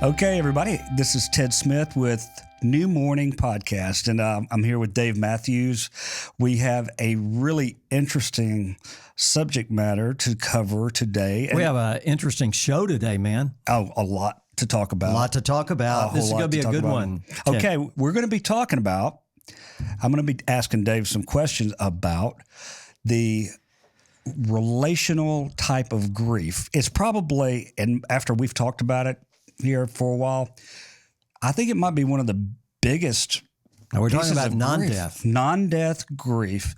Okay, everybody, this is Ted Smith with New Morning Podcast, and I'm here with Dave Matthews. We have a really interesting subject matter to cover today. We have an interesting show today, man. Oh, a lot to talk about. A lot to talk about. This is going to be a good one. Okay, we're going to be talking about, I'm going to be asking Dave some questions about the relational type of grief. It's probably, and after we've talked about it here for a while, I think it might be one of the biggest. Now we're talking about non-death. Non-death grief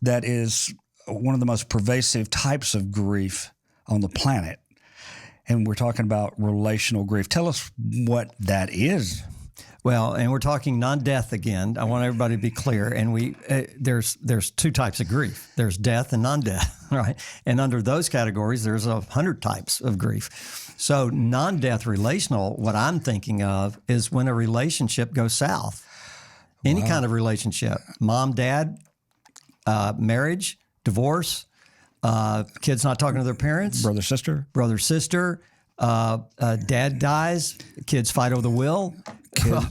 that is one of the most pervasive types of grief on the planet. And we're talking about relational grief. Tell us what that is. Well, and we're talking non-death again. I want everybody to be clear. And there's two types of grief. There's death and non-death, right? And under those categories, there's 100 types of grief. So non-death relational, what I'm thinking of is when a relationship goes south. Any kind of relationship, mom, dad, marriage, divorce, kids not talking to their parents. Brother, sister, dad dies, kids fight over the will.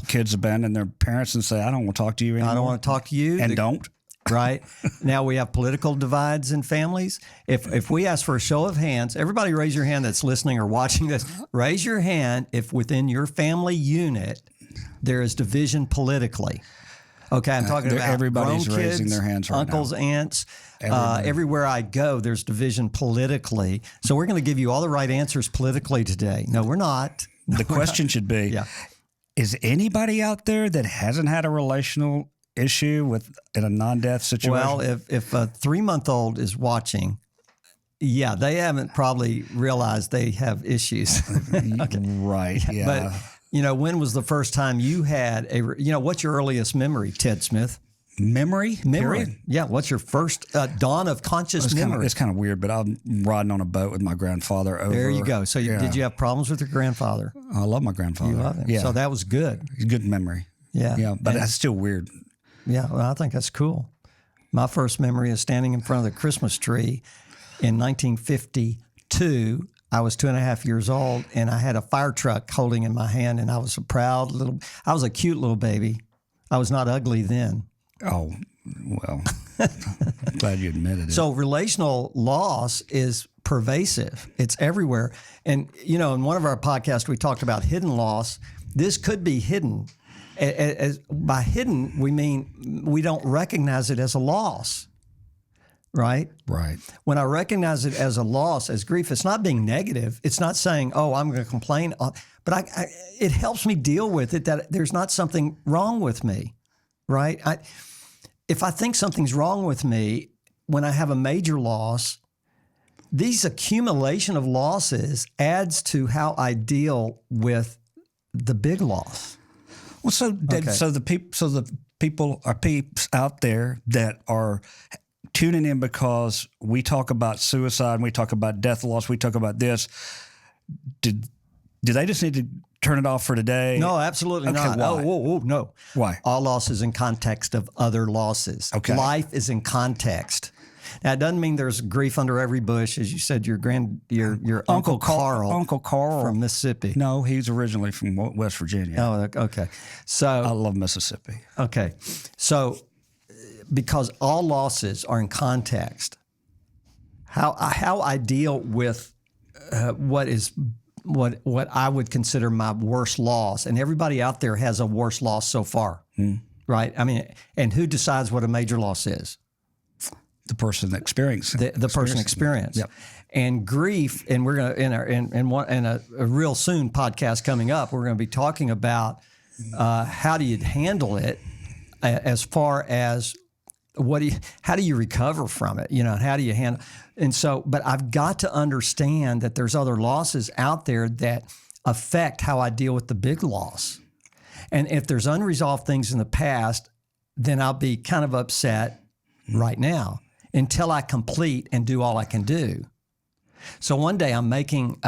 Kids abandon their parents and say, I don't want to talk to you anymore. I don't want to talk to you. And don't. Right. Now we have political divides in families. If we ask for a show of hands, everybody raise your hand that's listening or watching this. Raise your hand if within your family unit there is division politically. Okay, I'm talking about everybody's grown raising kids, their hands right uncles, now. aunts. Everywhere I go, there's division politically. So we're going to give you all the right answers politically today. No, we're not. The question should be, is anybody out there that hasn't had a relational issue in a non-death situation? Well, if a 3-month-old is watching, they haven't probably realized they have issues. Okay. Right, yeah. But, when was the first time you had what's your earliest memory, Ted Smith? Memory? Period? Yeah, what's your first dawn of conscious memory? It's kind of weird, but I'm riding on a boat with my grandfather over. There you go. So did you have problems with your grandfather? I love my grandfather. You love him. Yeah. So that was good. Good memory. Yeah. Yeah, but that's still weird. Yeah, well, I think that's cool. My first memory is standing in front of the Christmas tree in 1952. I was 2.5 years old, and I had a fire truck holding in my hand, and I was I was a cute little baby. I was not ugly then. Oh, well, glad you admitted it. So relational loss is pervasive. It's everywhere. And, in one of our podcasts, we talked about hidden loss. This could be hidden. By hidden, we mean we don't recognize it as a loss, right? Right. When I recognize it as a loss, as grief, it's not being negative. It's not saying, oh, I'm going to complain. But it helps me deal with it, that there's not something wrong with me, right? If I think something's wrong with me, when I have a major loss, these accumulation of losses adds to how I deal with the big loss. Well, so the people are peeps out there that are tuning in because we talk about suicide, and we talk about death loss, we talk about this. Do they just need to turn it off for today? No, absolutely not. Why? Oh, no. Why? All loss is in context of other losses. Okay. Life is in context. Now, it doesn't mean there's grief under every bush. As you said, your Uncle Carl from Mississippi. No, he's originally from West Virginia. Oh, okay. So I love Mississippi. Okay. So because all losses are in context, how I deal with what I would consider my worst loss, and everybody out there has a worst loss so far, right? I mean, and who decides what a major loss is? The person experiencing the person experienced. Yep. And grief, and we're going to in a real soon podcast coming up, we're going to be talking about how do you handle it, as far as how do you recover from it? How do you handle? And so, but I've got to understand that there's other losses out there that affect how I deal with the big loss. And if there's unresolved things in the past, then I'll be kind of upset right now until I complete and do all I can do. So one day I'm making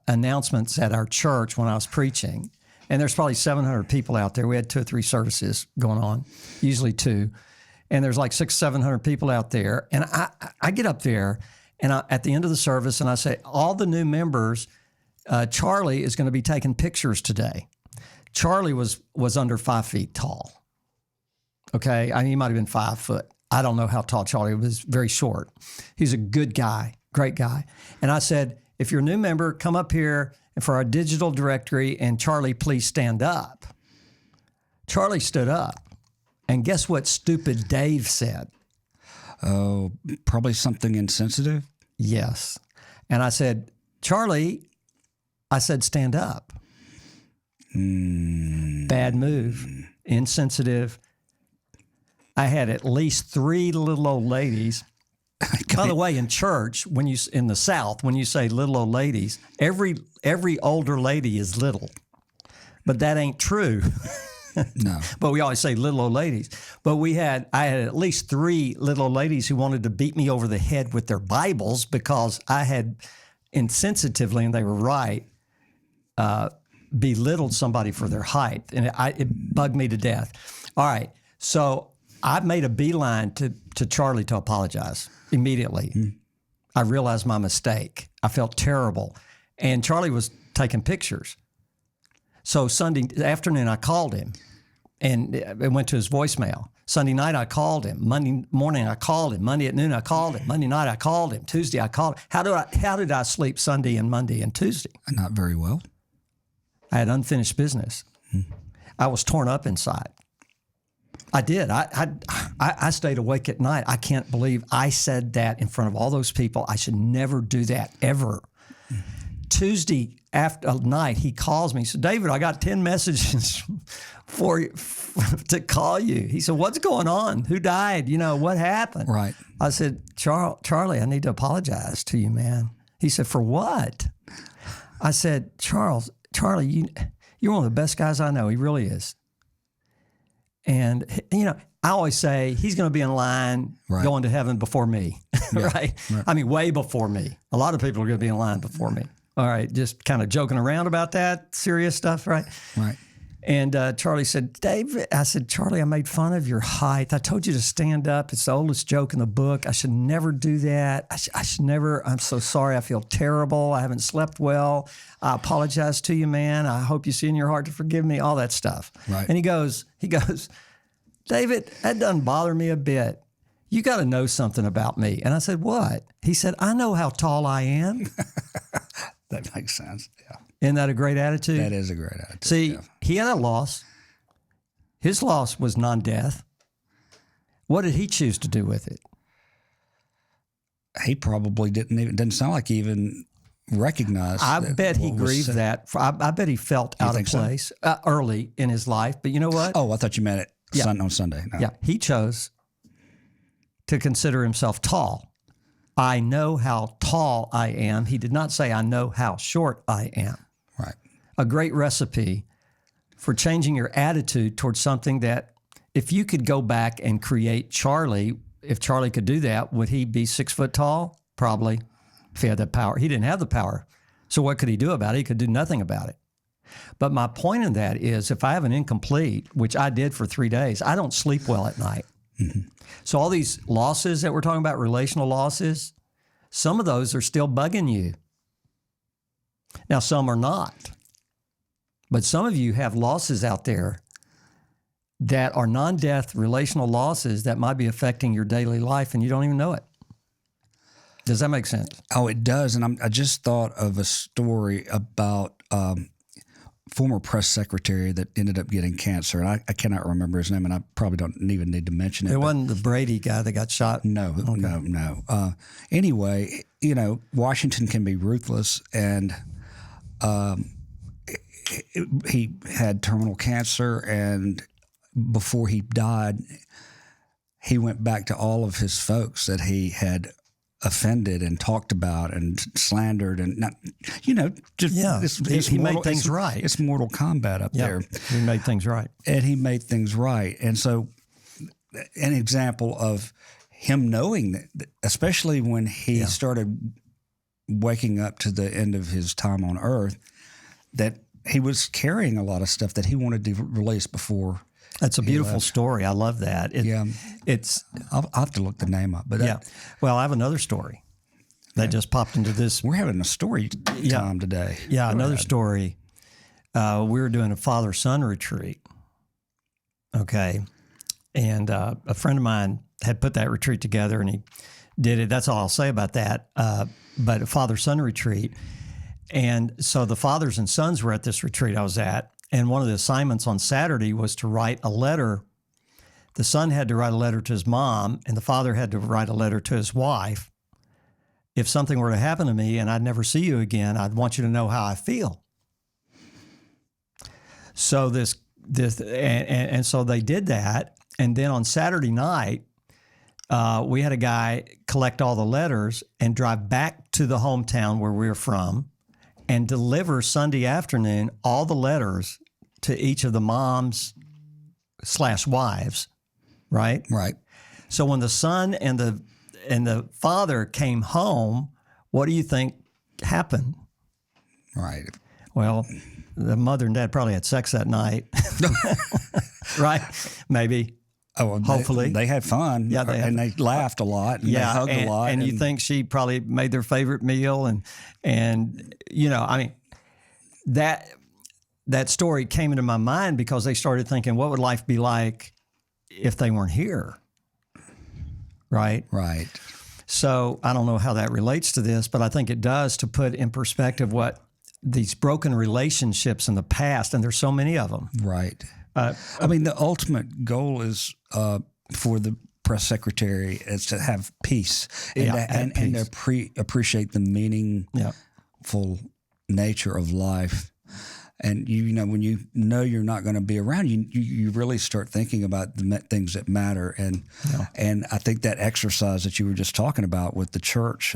announcements at our church when I was preaching, and there's probably 700 people out there. We had 2 or 3 services going on, usually 2. And there's like 600-700 people out there. And I get up there, and at the end of the service, and I say, all the new members, Charlie is going to be taking pictures today. Charlie was under 5 feet tall. Okay, he might have been 5 foot. I don't know how tall Charlie was. Very short. He's a good guy, great guy. And I said, if you're a new member, come up here for our digital directory, and Charlie, please stand up. Charlie stood up, and guess what stupid Dave said? Oh, probably something insensitive. Yes. And I said, Charlie, I said, stand up. Bad move, insensitive. I had at least 3 little old ladies. By the way, in church, in the South, when you say little old ladies, every older lady is little, but that ain't true. No. But we always say little old ladies. But I had at least 3 little old ladies who wanted to beat me over the head with their Bibles because I had insensitively, and they were right, belittled somebody for their height, and it bugged me to death. All right, so I made a beeline to Charlie to apologize immediately. I realized my mistake. I felt terrible, and Charlie was taking pictures. So Sunday afternoon, I called him, and it went to his voicemail. Sunday night, I called him. Monday morning, I called him. Monday at noon, I called him. Monday night, I called him. Tuesday, I called him. How did I sleep Sunday and Monday and Tuesday? Not very well. I had unfinished business. I was torn up inside. I did. I stayed awake at night. I can't believe I said that in front of all those people. I should never do that, ever. Tuesday after night, he calls me. He said, David, I got 10 messages to call you. He said, what's going on? Who died? What happened? Right. I said, Charlie, I need to apologize to you, man. He said, for what? I said, Charlie, you're one of the best guys I know. He really is. And, I always say he's going to be in line going to heaven before me, right? I mean, way before me. A lot of people are going to be in line before me. All right, just kind of joking around about that serious stuff, right? Right. And Charlie said, David, I said, Charlie, I made fun of your height. I told you to stand up. It's the oldest joke in the book. I should never do that. I should never. I'm so sorry. I feel terrible. I haven't slept well. I apologize to you, man. I hope you see in your heart to forgive me, all that stuff. Right. And he goes, David, that doesn't bother me a bit. You got to know something about me. And I said, what? He said, I know how tall I am. That makes sense. Yeah. Isn't that a great attitude? That is a great attitude. See, he had a loss. His loss was non-death. What did he choose to do with it? He probably didn't sound like he even recognized. I bet he grieved that. I bet he felt out of place early in his life. But you know what? Oh, I thought you meant it on Sunday. No. Yeah, he chose to consider himself tall. I know how tall I am. He did not say, I know how short I am. Right. A great recipe for changing your attitude towards something that if you could go back and create Charlie, if Charlie could do that, would he be 6 foot tall? Probably, if he had that power. He didn't have the power. So what could he do about it? He could do nothing about it. But my point in that is if I have an incomplete, which I did for 3 days, I don't sleep well at night. Mm-hmm. So all these losses that we're talking about, relational losses, some of those are still bugging you. Now, some are not. But some of you have losses out there that are non-death relational losses that might be affecting your daily life and you don't even know it. Does that make sense? Oh, it does. And I just thought of a story about former press secretary that ended up getting cancer. And I cannot remember his name, and I probably don't even need to mention it. It wasn't the Brady guy that got shot? No, okay. No. Anyway, Washington can be ruthless, and he had terminal cancer, and before he died, he went back to all of his folks that he had offended and talked about and slandered and not, just he made things right. It's Mortal Kombat up there. He made things right. And he made things right. And so an example of him knowing that, especially when he started waking up to the end of his time on earth, that he was carrying a lot of stuff that he wanted to release before. That's a beautiful story. I love that. I'll have to look the name up. But Well, I have another story. that just popped into this. We're having a story time today. Yeah, Go another ahead. story. We were doing a father-son retreat. Okay. And a friend of mine had put that retreat together, and he did it. That's all I'll say about that. But a father-son retreat. And so the fathers and sons were at this retreat I was at. And one of the assignments on Saturday was to write a letter. The son had to write a letter to his mom, and the father had to write a letter to his wife. If something were to happen to me and I'd never see you again, I'd want you to know how I feel. So and so they did that. And then on Saturday night, we had a guy collect all the letters and drive back to the hometown where we were from and deliver Sunday afternoon all the letters to each of the moms/wives, right? Right. So when the son and the father came home, what do you think happened? Right. Well, the mother and dad probably had sex that night, right? Maybe. Oh, well, Hopefully. they had fun. Yeah, they laughed a lot. And they hugged a lot. And you think she probably made their favorite meal, and I mean, that story came into my mind because they started thinking, what would life be like if they weren't here? Right? Right. So I don't know how that relates to this, but I think it does, to put in perspective what these broken relationships in the past, and there's so many of them. Right. I mean, the ultimate goal is for the press secretary is to have peace and to appreciate the meaningful nature of life. And when you know you're not going to be around, you really start thinking about the things that matter. And I think that exercise that you were just talking about with the church,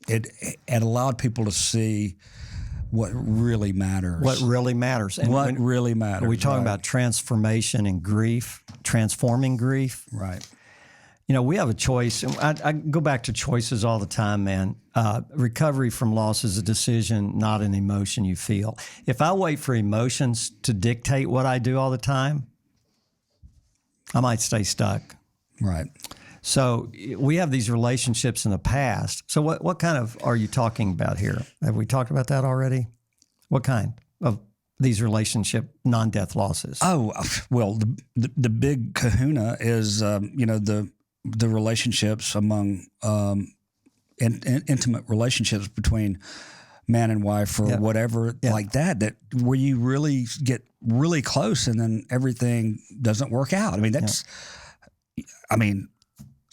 it allowed people to see what really matters. What really matters. And what really matters. We're talking about transformation and grief, transforming grief. Right. We have a choice. I go back to choices all the time, man. Recovery from loss is a decision, not an emotion you feel. If I wait for emotions to dictate what I do all the time, I might stay stuck. Right. So we have these relationships in the past. So what kind of are you talking about here? Have we talked about that already? What kind of these relationship non-death losses? Oh, well, the big kahuna is, the relationships among intimate relationships between man and wife or whatever like that where you really get really close and then everything doesn't work out. I mean,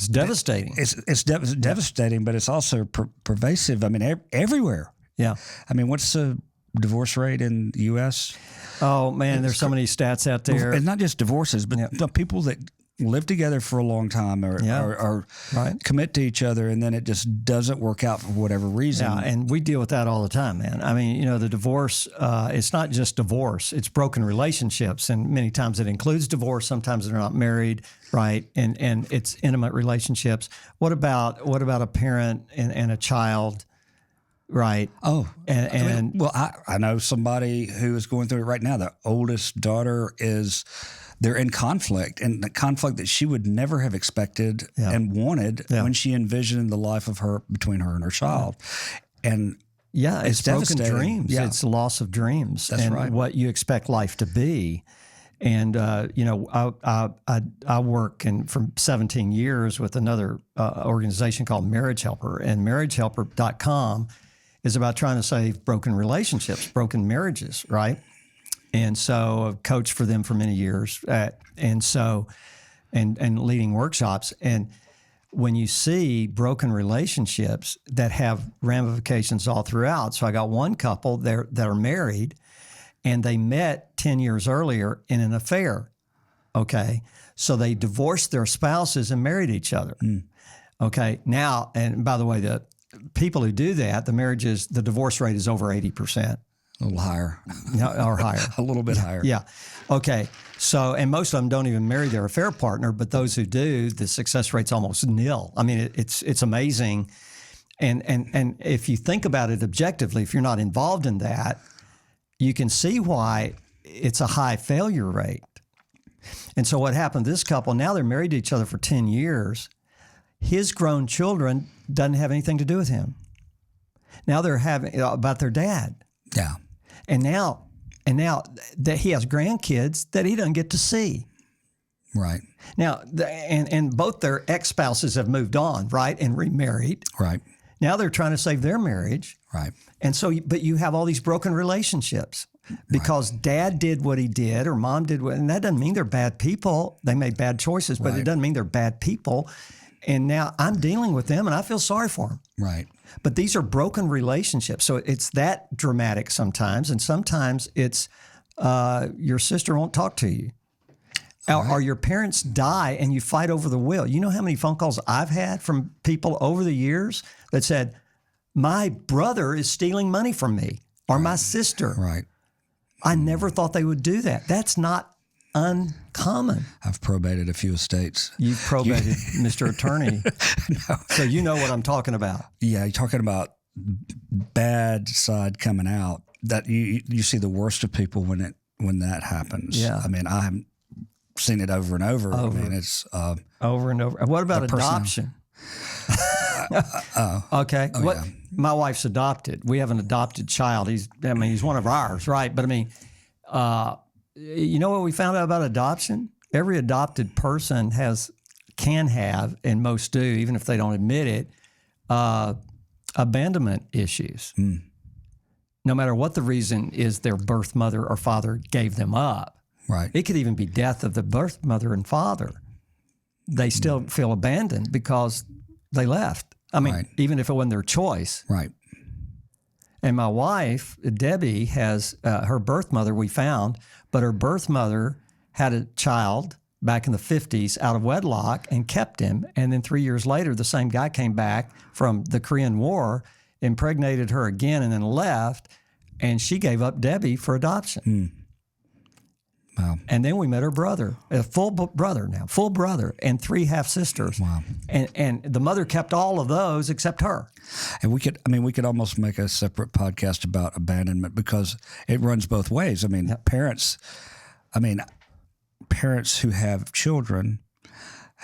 It's devastating. It's devastating, but it's also pervasive. I mean, everywhere. Yeah. I mean, what's the divorce rate in the U.S.? Oh, man, there's so many stats out there. And not just divorces, but the people that live together for a long time or right. commit to each other, and then it just doesn't work out for whatever reason. Yeah, and we deal with that all the time, man. I mean, the divorce, it's not just divorce. It's broken relationships, and many times it includes divorce. Sometimes they're not married, right? And it's intimate relationships. What about a parent and a child, right? Oh, and I know somebody who is going through it right now. The oldest daughter they're in conflict, and the conflict that she would never have expected and wanted when she envisioned the life of between her and her child. And it's broken dreams. Yeah. It's loss of dreams. That's and right. What you expect life to be. And, I work for 17 years with another organization called Marriage Helper, and marriagehelper.com is about trying to save broken relationships, broken marriages, right? And so I've coached for them for many years, and leading workshops. And when you see broken relationships that have ramifications all throughout, so I got one couple that are married, and they met 10 years earlier in an affair. Okay, so they divorced their spouses and married each other. Okay, now, and by the way, the people who do that, the divorce rate is over 80%. A little higher. Or higher. A little bit higher. Yeah. Okay. So, and most of them don't even marry their affair partner, but those who do, the success rate's almost nil. I mean, it's amazing. And if you think about it objectively, if you're not involved in that, you can see why it's a high failure rate. And so what happened to this couple, now they're married to each other for 10 years. his grown children doesn't have anything to do with him. Now they're having about their dad. Yeah. And now that he has grandkids that he doesn't get to see. Right. Now, and both their ex-spouses have moved on, right, and remarried. Right. Now they're trying to save their marriage. Right. And so, but you have all these broken relationships because dad did what he did or mom did what, and that doesn't mean they're bad people. They made bad choices, but it doesn't mean they're bad people. And now I'm dealing with them and I feel sorry for them. Right. But these are broken relationships. So it's that dramatic sometimes. And sometimes it's your sister won't talk to you. Or your parents die and you fight over the will. You know how many phone calls I've had from people over the years that said, my brother is stealing money from me or my sister. Right. I never thought they would do that. That's not uncommon. I've probated a few estates. You've probated, Mr. Attorney. No. So you know what I'm talking about. Yeah, you're talking about bad side coming out. That you see the worst of people when that happens. Yeah. I mean, I haven't seen it over and over. I mean, it's over and over. What about adoption? Okay. Yeah. My wife's adopted. We have an adopted child. He's one of ours, right? But I mean, you know what we found out about adoption? Every adopted person can have, and most do, even if they don't admit it, abandonment issues. Mm. No matter what the reason is, their birth mother or father gave them up. Right. It could even be death of the birth mother and father. They still feel abandoned because they left. I mean, even if it wasn't their choice. Right. And my wife, Debbie, has her birth mother we found, but her birth mother had a child back in the 50s out of wedlock and kept him. And then 3 years later, the same guy came back from the Korean War, impregnated her again, and then left. And she gave up Debbie for adoption. Mm. Wow. And then we met her brother, a full brother, and 3 half sisters. Wow. And the mother kept all of those except her. And we could almost make a separate podcast about abandonment because it runs both ways. I mean, parents who have children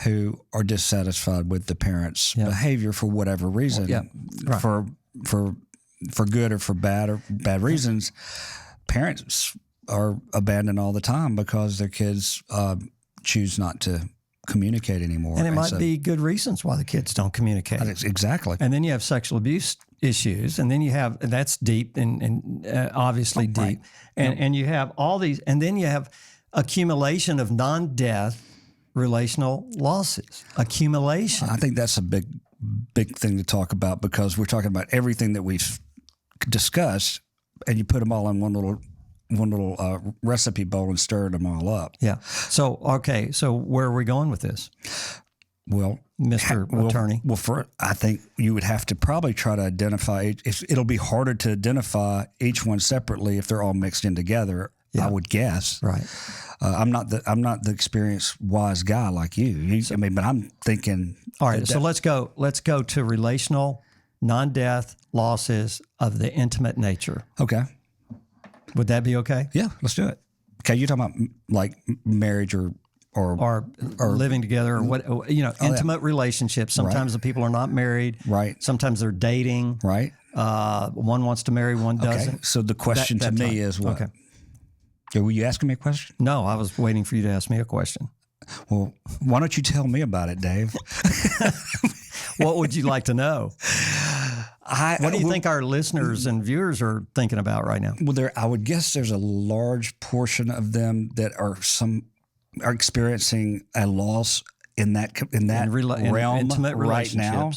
who are dissatisfied with the parents' behavior for whatever reason, for good or for bad reasons, parents are abandoned all the time because their kids choose not to communicate anymore. And it might be good reasons why the kids don't communicate. Exactly. And then you have sexual abuse issues, and then you have, that's deep and obviously deep. Right. And you have all these, and then you have accumulation of non-death relational losses. Accumulation. I think that's a big thing to talk about because we're talking about everything that we've discussed, and you put them all in one little recipe bowl and stirred them all up. Yeah. So, okay. So where are we going with this? Well, Mr. Attorney. Well, I think you would have to probably try to identify. It'll be harder to identify each one separately if they're all mixed in together. Yeah. I would guess. Right. I'm not the experienced wise guy like you. But I'm thinking. All right. So let's go to relational non-death losses of the intimate nature. Okay. Would that be okay? Yeah, let's do it. Okay, you're talking about like marriage or living together or what, intimate relationships. Sometimes the people are not married. Right. Sometimes they're dating. Right. One wants to marry, one doesn't. Okay. So the question to me is what? Okay. Were you asking me a question? No, I was waiting for you to ask me a question. Well, why don't you tell me about it, Dave? What would you like to know? What do you think our listeners and viewers are thinking about right now? Well, I would guess there's a large portion of them that are experiencing a loss in that realm, intimate right now,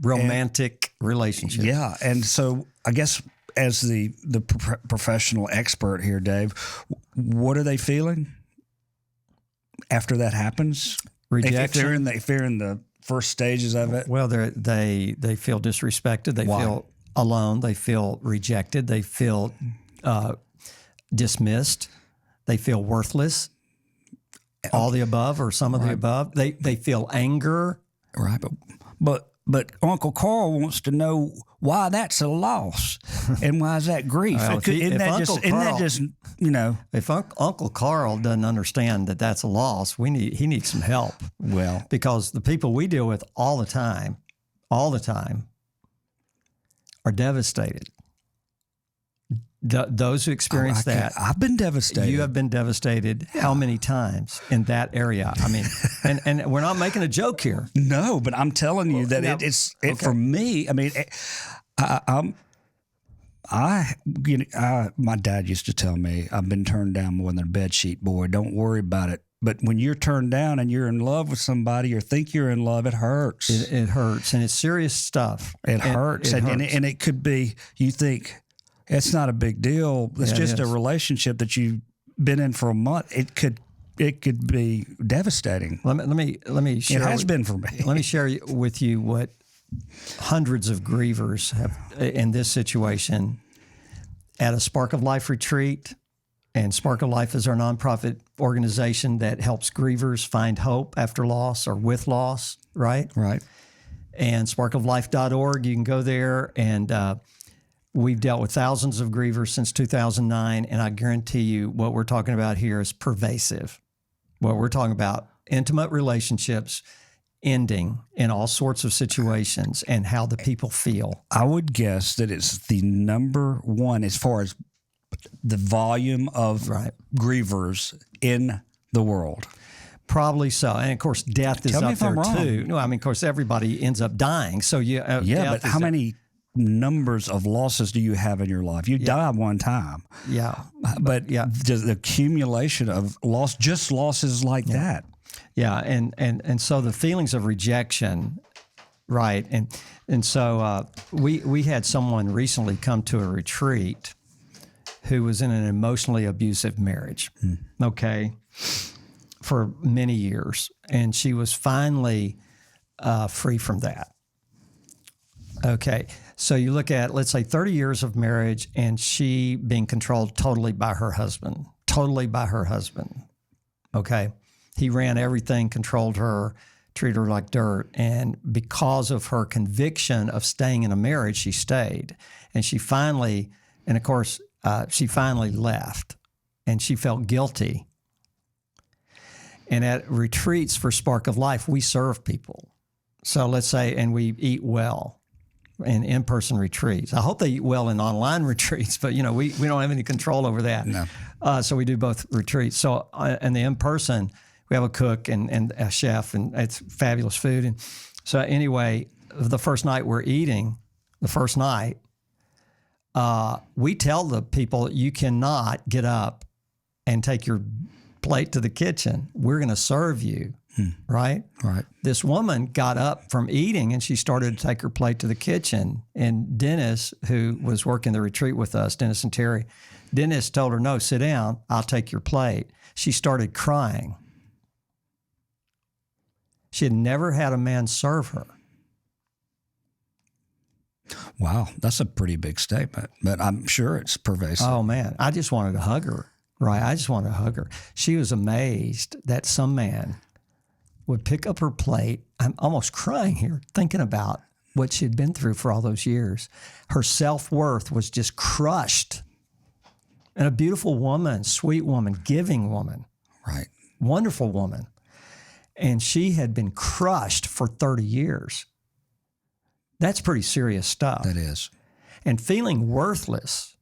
romantic relationships. Yeah, and so I guess as the professional expert here, Dave, what are they feeling after that happens? Rejection. If they're in the first stages of it. Well, they feel disrespected. They feel alone. They feel rejected. They feel dismissed. They feel worthless. All the above or some of the above. They feel anger. Right, but But Uncle Carl wants to know why that's a loss and why is that grief? Well, Isn't that just, you know? If Uncle Carl doesn't understand that that's a loss, he needs some help. Well, Because the people we deal with all the time, are devastated. Those who experience that. I've been devastated. You have been devastated how many times in that area? I mean, and we're not making a joke here. No, but I'm telling you that for me. I mean, my dad used to tell me, I've been turned down more than a bedsheet, boy. Don't worry about it. But when you're turned down and you're in love with somebody or think you're in love, it hurts. It hurts, and it's serious stuff. It hurts, and it could be. You think it's not a big deal. It's just a relationship that you've been in for a month. It could be devastating. Let me share. It has been for me. Let me share with you what hundreds of grievers have in this situation at a Spark of Life retreat. And Spark of Life is our nonprofit organization that helps grievers find hope after loss or with loss, right? Right. And sparkoflife.org, you can go there. And we've dealt with thousands of grievers since 2009. And I guarantee you what we're talking about here is pervasive. What we're talking about, intimate relationships ending in all sorts of situations and how the people feel. I would guess that it's the number one as far as the volume of grievers in the world. Probably so. And of course, death is up there too. No, I mean, of course, everybody ends up dying. So but how many numbers of losses do you have in your life? You die one time. Yeah. But the accumulation of losses like that. Yeah. And so the feelings of rejection, right. And so we had someone recently come to a retreat who was in an emotionally abusive marriage, for many years. And she was finally free from that. Okay, so you look at, let's say, 30 years of marriage and she being controlled totally by her husband, okay? He ran everything, controlled her, treated her like dirt. And because of her conviction of staying in a marriage, she stayed. And she finally left, and she felt guilty. And at retreats for Spark of Life, we serve people. So let's say, and we eat well in-person retreats. I hope they eat well in online retreats, but we don't have any control over that. No. So we do both retreats. So in the in-person, we have a cook and a chef, and it's fabulous food. And so anyway, the first night we're eating, we tell the people, you cannot get up and take your plate to the kitchen. We're going to serve you, right? Right. This woman got up from eating and she started to take her plate to the kitchen. And Dennis, who was working the retreat with us, Dennis and Terry, Dennis told her, no, sit down, I'll take your plate. She started crying. She had never had a man serve her. Wow, that's a pretty big statement, but I'm sure it's pervasive. Oh, man, I just wanted to hug her, right? I just wanted to hug her. She was amazed that some man would pick up her plate. I'm almost crying here thinking about what she'd been through for all those years. Her self-worth was just crushed. And a beautiful woman, sweet woman, giving woman. Right. Wonderful woman. And she had been crushed for 30 years. That's pretty serious stuff. That is. And feeling worthless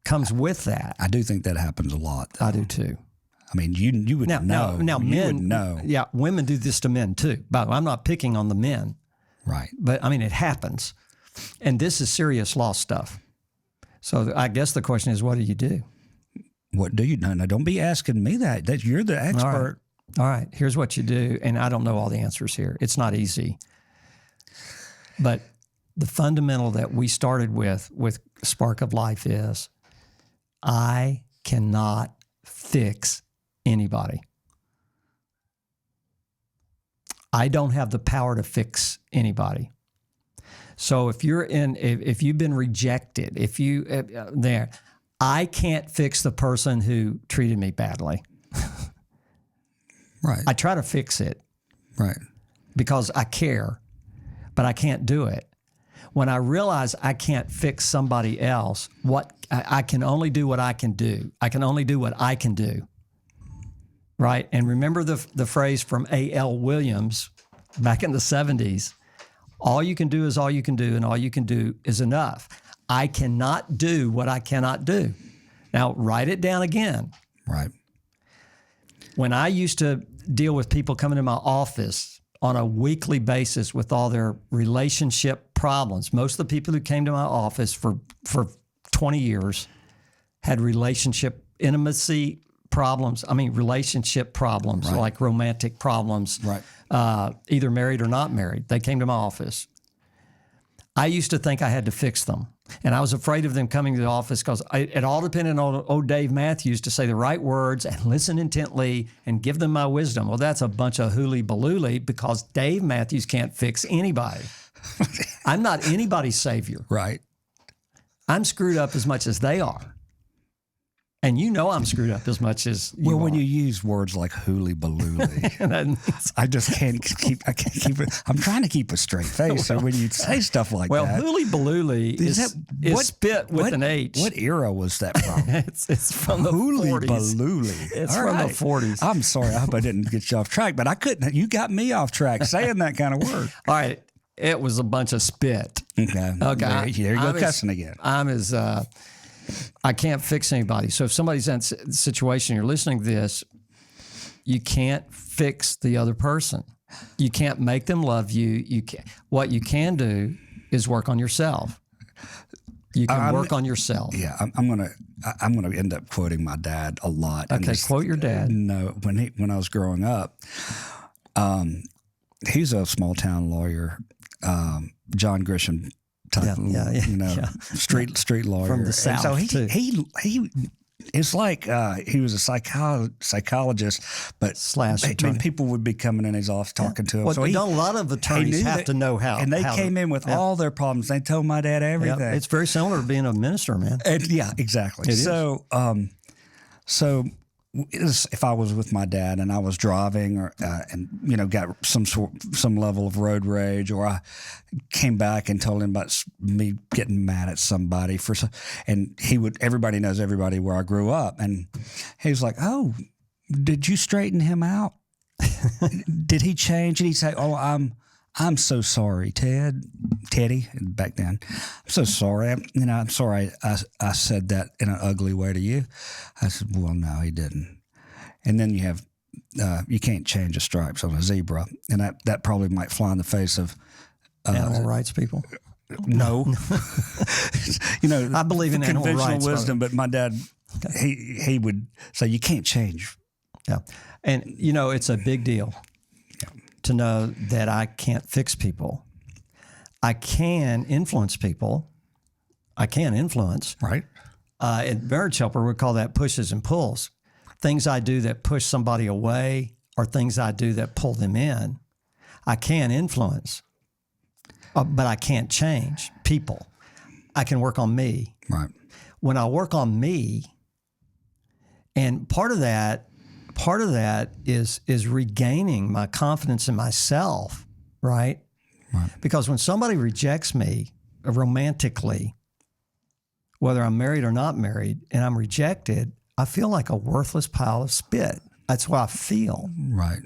comes with that. I do think that happens a lot, though. I do too. I mean, you would know. Now you men would know. Yeah, women do this to men too. But I'm not picking on the men. Right. But I mean, it happens. And this is serious loss stuff. So I guess the question is, what do you do? What do you do? No, don't be asking me that. You're the expert. All right. Here's what you do. And I don't know all the answers here. It's not easy. But the fundamental that we started with Spark of Life is, I cannot fix anybody. I don't have the power to fix anybody. So if you've been rejected, I can't fix the person who treated me badly. Right. I try to fix it. Right. Because I care. but I can't do it. When I realize I can't fix somebody else, I can only do what I can do. I can only do what I can do. Right? And remember the phrase from A.L. Williams back in the 70s, all you can do is all you can do, and all you can do is enough. I cannot do what I cannot do. Now, write it down again. Right. When I used to deal with people coming to my office on a weekly basis with all their relationship problems, most of the people who came to my office for 20 years had relationship intimacy problems. I mean, relationship problems, Right. like romantic problems, Right. Either married or not married. They came to my office. I used to think I had to fix them. And I was afraid of them coming to the office because it all depended on old Dave Matthews to say the right words and listen intently and give them my wisdom. Well, that's a bunch of hooly-balooly because Dave Matthews can't fix anybody. I'm not anybody's savior. Right. I'm screwed up as much as they are. And you know I'm screwed up as much as you When are. you use words like hooly balooly, I just can't keep it. I'm trying to keep a straight face. So when you say stuff like well, that. hooly balooly is spit with an H. What era was that from? It's from the Hooly 40s. balooly. It's All from right. the 40s. I'm sorry. I hope I didn't get you off track, but I couldn't. You got me off track saying that kind of word. All right. It was a bunch of spit. Okay. Okay. There you go, cussing again. I can't fix anybody. So if somebody's in a situation, you're listening to this, you can't fix the other person. You can't make them love you. What you can do is work on yourself. You can work on yourself. Yeah, I'm gonna end up quoting my dad a lot. Okay, quote your dad. No, when I was growing up, he's a small town lawyer, John Grisham type, street lawyer from the South. And so too. he it's like he was a psychologist, but people would be coming in his office talking to him. Well, so a lot of attorneys have to know how. And they came in with all their problems. They told my dad everything. It's very similar to being a minister, man. Yeah, exactly. So if I was with my dad and I was driving and got some level of road rage, or I came back and told him about me getting mad at somebody and everybody knows everybody where I grew up, and he was like, "Oh, did you straighten him out? Did he change?" And he'd say, "Oh, I'm so sorry, Teddy, back then. I'm so sorry. I'm sorry I said that in an ugly way to you." I said, "Well, no, he didn't." And then you have, you can't change the stripes on a zebra. And that probably might fly in the face of animal rights people. No. I believe in animal rights. Conventional wisdom, but my dad, he would say, you can't change. Yeah. And, it's a big deal to know that I can't fix people. I can influence people. I can influence. Right. In Marriage Helper, we call that pushes and pulls. Things I do that push somebody away or things I do that pull them in. I can influence, but I can't change people. I can work on me. Right. When I work on me, and part of that is regaining my confidence in myself, right? Right. Because when somebody rejects me romantically, whether I'm married or not married, and I'm rejected, I feel like a worthless pile of spit. That's what I feel. Right.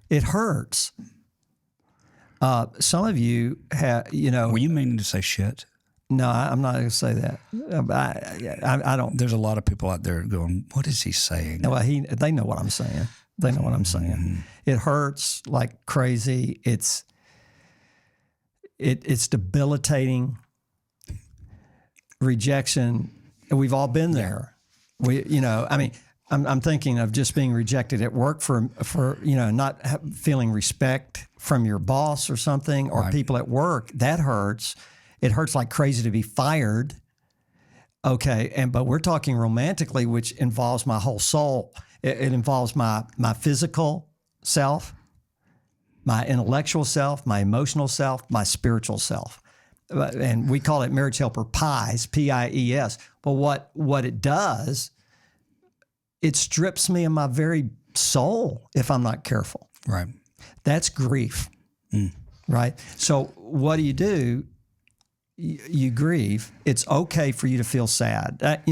It hurts. Some of you have, Were you meaning to say shit? No, I'm not going to say that. I don't. There's a lot of people out there going, what is he saying? Well, they know what I'm saying. They know what I'm saying. Mm-hmm. It hurts like crazy. It's debilitating. Rejection. We've all been there. I'm thinking of just being rejected at work for not feeling respect from your boss or something, or people at work. That hurts. It hurts like crazy to be fired. Okay, but we're talking romantically, which involves my whole soul. It involves my physical self, my intellectual self, my emotional self, my spiritual self. And we call it Marriage Helper PIES, P-I-E-S. But what it does, it strips me of my very soul if I'm not careful. Right. That's grief. Mm. right? So what do? You grieve. It's okay for you to feel sad.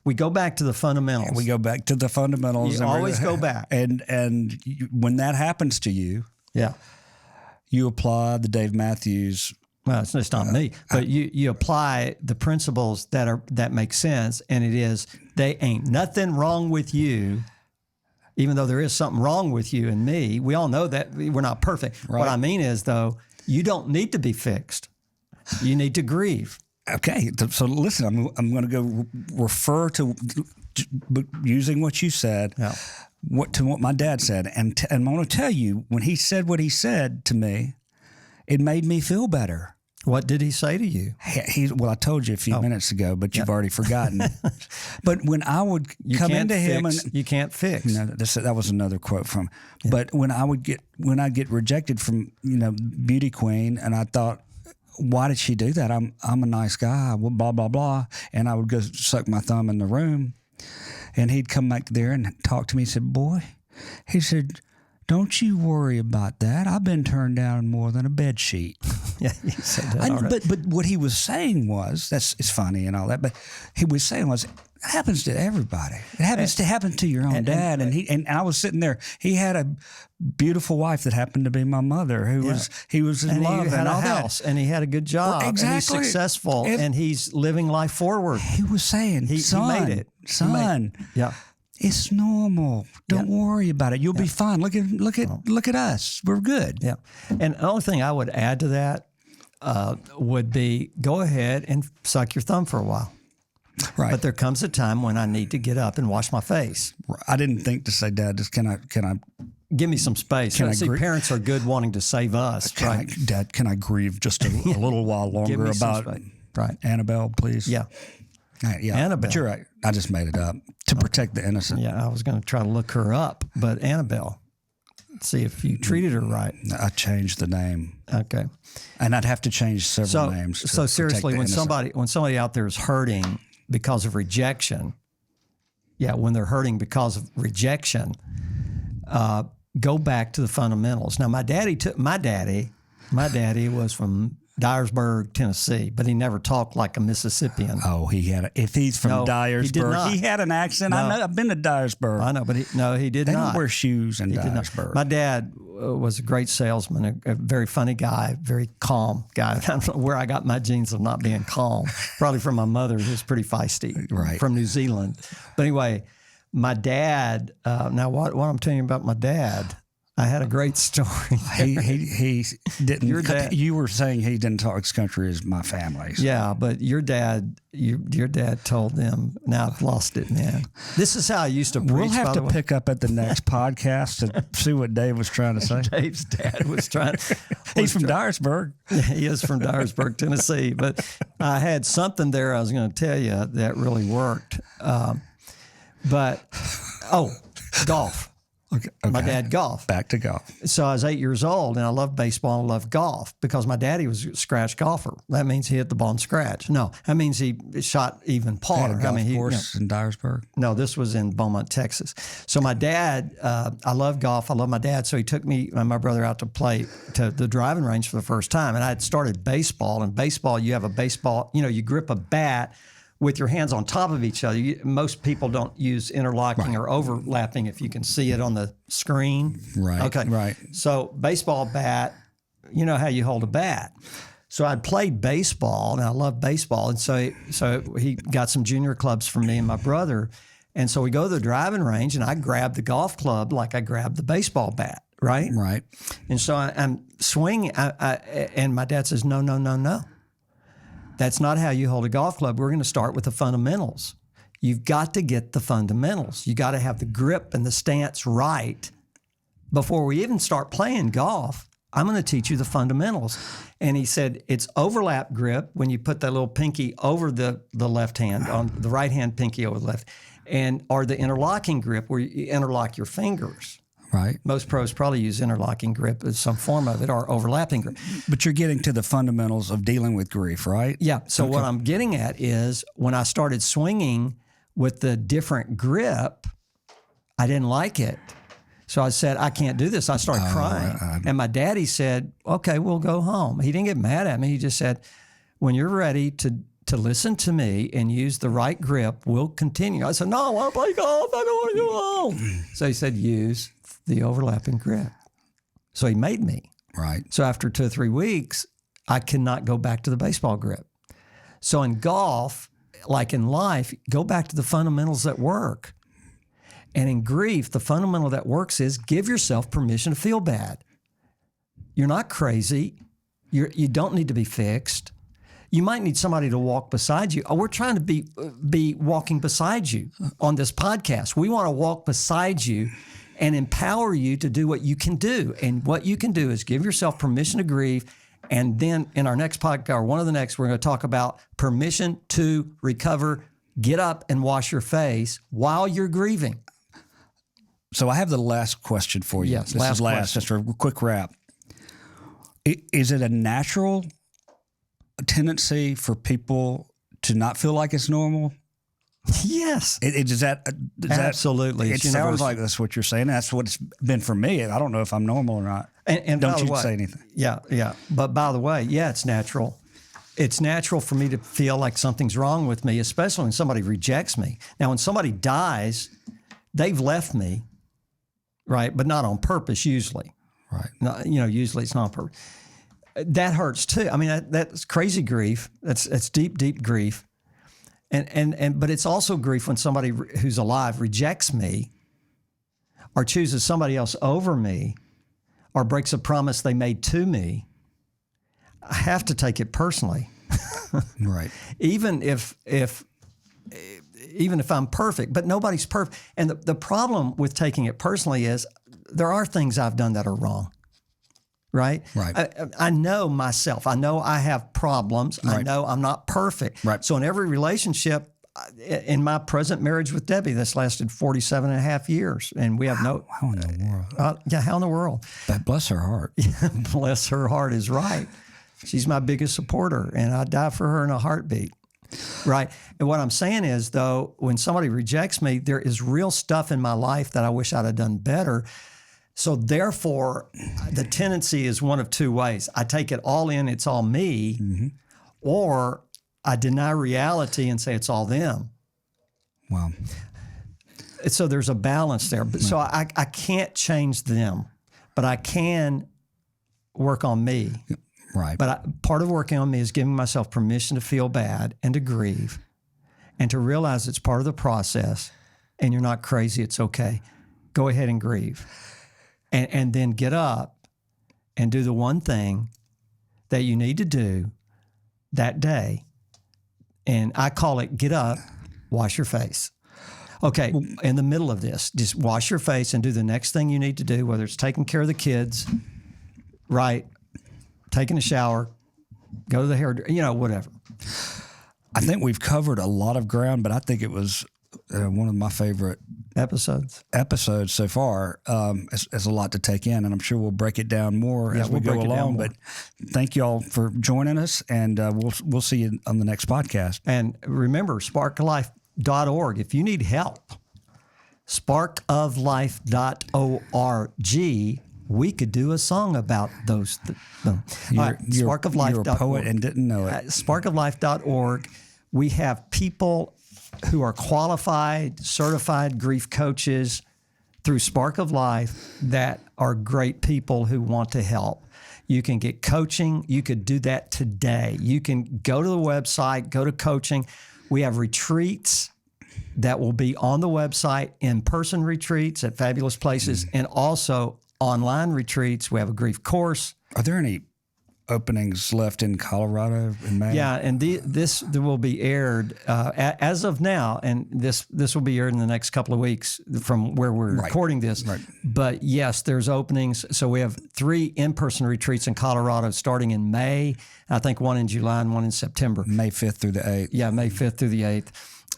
We go back to the fundamentals. We go back to the fundamentals. You always go back. And when that happens to you, yeah, you apply the Dave Matthews. Well, it's not me, but you apply the principles that make sense, and it is they ain't nothing wrong with you, even though there is something wrong with you and me. We all know that we're not perfect. Right. What I mean is, though, you don't need to be fixed. You need to grieve. Okay. So listen, I'm going to go refer to using what you said, what my dad said, and I'm going to tell you, when he said what he said to me, it made me feel better. What did he say to you? Well, I told you a few minutes ago, but you've already forgotten. But when I would come into him, and you can't fix. That was another quote from. Yeah. But when I get rejected from Beauty Queen, and I thought, why did she do that? I'm a nice guy. Well, blah blah blah, and I would go suck my thumb in the room, and he'd come back there and talk to me. He said, "Boy," he said, "don't you worry about that. I've been turned down more than a bed sheet." Yeah, he said that. But what he was saying was, it's funny and all that, but he was saying was, it happens to everybody. It happens to happen to your own dad. And I was sitting there. He had a beautiful wife that happened to be my mother, who was in love, he had and all a house, that. and he had a good job, exactly. and he's successful, and he's living life forward. He was saying, he made it. Son. Yeah. It's normal. Don't worry about it. You'll be fine. Look at us. We're good. Yeah. And the only thing I would add to that would be go ahead and suck your thumb for a while. Right. But there comes a time when I need to get up and wash my face. I didn't think to say, Dad, just can I give me some space? Parents are good wanting to save us. Dad, can I grieve just a little while longer about Annabelle, please? Yeah. Yeah, Annabelle. But you're right. I just made it up to protect the innocent. Yeah, I was going to try to look her up, but Annabelle. See if you treated her right. I changed the name. Okay. And I'd have to change several names. So seriously, when somebody out there is hurting because of rejection, when they're hurting because of rejection, go back to the fundamentals. Now, my daddy was from Dyersburg, Tennessee, but he never talked like a Mississippian. Oh, if he's from Dyersburg, he had an accent. No. I've been to Dyersburg. I know, but he did they not. They don't wear shoes in Dyersburg. My dad was a great salesman, a very funny guy, very calm guy. I don't know where I got my genes of not being calm. Probably from my mother, who's pretty feisty, from New Zealand. But anyway, my dad. Now, what I'm telling you about my dad. I had a great story. He didn't. Your dad, you were saying he didn't talk as country as my family. So. Yeah, but your dad told them. Now I've lost it, man. This is how I used to preach. We'll have to pick up at the next podcast to see what Dave was trying to say. Dave's dad was trying. He's from Dyersburg. He is from Dyersburg, Tennessee. But I had something there I was going to tell you that really worked. Golf. Okay. My dad golfed. Back to golf. So I was 8 years old, and I loved baseball and loved golf because my daddy was a scratch golfer. That means he hit the ball and scratch. No, that means he shot even par. Course in Dyersburg? No, this was in Beaumont, Texas. So my dad, I love golf. I love my dad. So he took me and my brother out to play to the driving range for the first time. And I had started baseball. And baseball, you have a baseball, you grip a bat with your hands on top of each other. Most people don't use interlocking or overlapping if you can see it on the screen. Right. Okay. Right. So baseball bat, you know how you hold a bat. So I'd played baseball, and I loved baseball. And so he got some junior clubs for me and my brother. And so we go to the driving range, and I grabbed the golf club like I grabbed the baseball bat, right? Right. And so I'm swinging, and my dad says, no. That's not how you hold a golf club. We're going to start with the fundamentals. You've got to get the fundamentals. You got to have the grip and the stance right before we even start playing golf. I'm going to teach you the fundamentals. And he said, it's overlap grip when you put that little pinky over the left hand, on the right hand pinky over the left, or the interlocking grip where you interlock your fingers. Right. Most pros probably use interlocking grip as some form of it, or overlapping grip. But you're getting to the fundamentals of dealing with grief, right? Yeah. So what I'm getting at is when I started swinging with the different grip, I didn't like it. So I said, I can't do this. I started crying. And my daddy said, okay, we'll go home. He didn't get mad at me. He just said, when you're ready to listen to me and use the right grip, we'll continue. I said, no, I want to play golf. I don't want to go home. So he said, use the overlapping grip. So he made me. Right. So after 2 or 3 weeks, I cannot go back to the baseball grip. So in golf, like in life, go back to the fundamentals that work. And in grief, the fundamental that works is give yourself permission to feel bad. You're not crazy. You don't need to be fixed. You might need somebody to walk beside you. Oh, we're trying to be walking beside you on this podcast. We want to walk beside you and empower you to do what you can do. And what you can do is give yourself permission to grieve. And then in our next podcast, or one of the next, we're going to talk about permission to recover, get up and wash your face while you're grieving. So I have the last question for you. Yes, this is last, just a quick wrap. Is it a natural tendency for people to not feel like it's normal? Yes. Is that absolutely? It sounds like that's what you're saying. That's what it's been for me. I don't know if I'm normal or not. And don't you say anything. Yeah. But by the way, yeah, it's natural. It's natural for me to feel like something's wrong with me, especially when somebody rejects me. Now, when somebody dies, they've left me, right? But not on purpose, usually. Right. Not, usually it's not on purpose. That hurts too. I mean, that's crazy grief. That's deep, deep grief. But it's also grief when somebody who's alive rejects me or chooses somebody else over me or breaks a promise they made to me. I have to take it personally. Right. Even if I'm perfect, but nobody's perfect. And the problem with taking it personally is there are things I've done that are wrong. Right? Right. I know myself. I know I have problems. Right. I know I'm not perfect. Right. So in every relationship, in my present marriage with Debbie, that's lasted 47 and a half years. And we have How in the world? How in the world? But bless her heart. Bless her heart is right. She's my biggest supporter, and I'd die for her in a heartbeat. Right. And what I'm saying is, though, when somebody rejects me, there is real stuff in my life that I wish I'd have done better. So therefore, the tendency is one of two ways. I take it all in, it's all me, or I deny reality and say it's all them. Wow. So there's a balance there. So I can't change them, but I can work on me. Right. But part of working on me is giving myself permission to feel bad and to grieve and to realize it's part of the process and you're not crazy. It's okay. Go ahead and grieve. And then get up and do the one thing that you need to do that day. And I call it get up, wash your face. Okay, in the middle of this, just wash your face and do the next thing you need to do, whether it's taking care of the kids, right, taking a shower, go to the hair, whatever. I think we've covered a lot of ground, but I think it was one of my favorite episodes so far. It's a lot to take in, and I'm sure we'll break it down more as we go along. But thank you all for joining us, and we'll see you on the next podcast. And remember, sparkoflife.org. If you need help, sparkoflife.org. We could do a song about those. Sparkoflife.org. You're a poet and didn't know it. Sparkoflife.org. We have people who are qualified, certified grief coaches through Spark of Life that are great people who want to help. You can get coaching. You could do that today. You can go to the website, go to coaching. We have retreats that will be on the website, in-person retreats at fabulous places, and also online retreats. We have a grief course. Are there any openings left in Colorado in May? Yeah, and this will be aired as of now, and this will be aired in the next couple of weeks from where we're recording this. Right. But yes, there's openings. So we have 3 in-person retreats in Colorado starting in May. I think one in July and one in September. May 5th through the 8th. Yeah, May 5th through the 8th.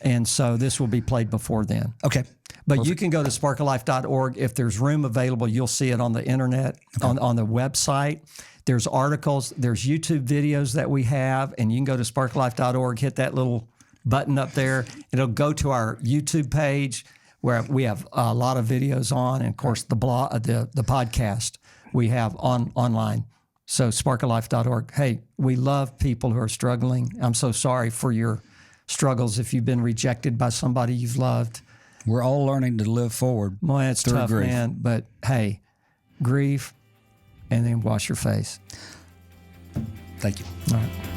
And so this will be played before then. Okay. But perfect. You can go to sparkoflife.org. If there's room available, you'll see it on the internet, on the website. There's articles, there's YouTube videos that we have, and you can go to sparkoflife.org, hit that little button up there. It'll go to our YouTube page where we have a lot of videos on, and of course the blog, the podcast we have online. So sparkoflife.org. Hey, we love people who are struggling. I'm so sorry for your struggles if you've been rejected by somebody you've loved. We're all learning to live forward. Boy, it's through tough, grief. man. But hey, grieve and then wash your face. Thank you. All right.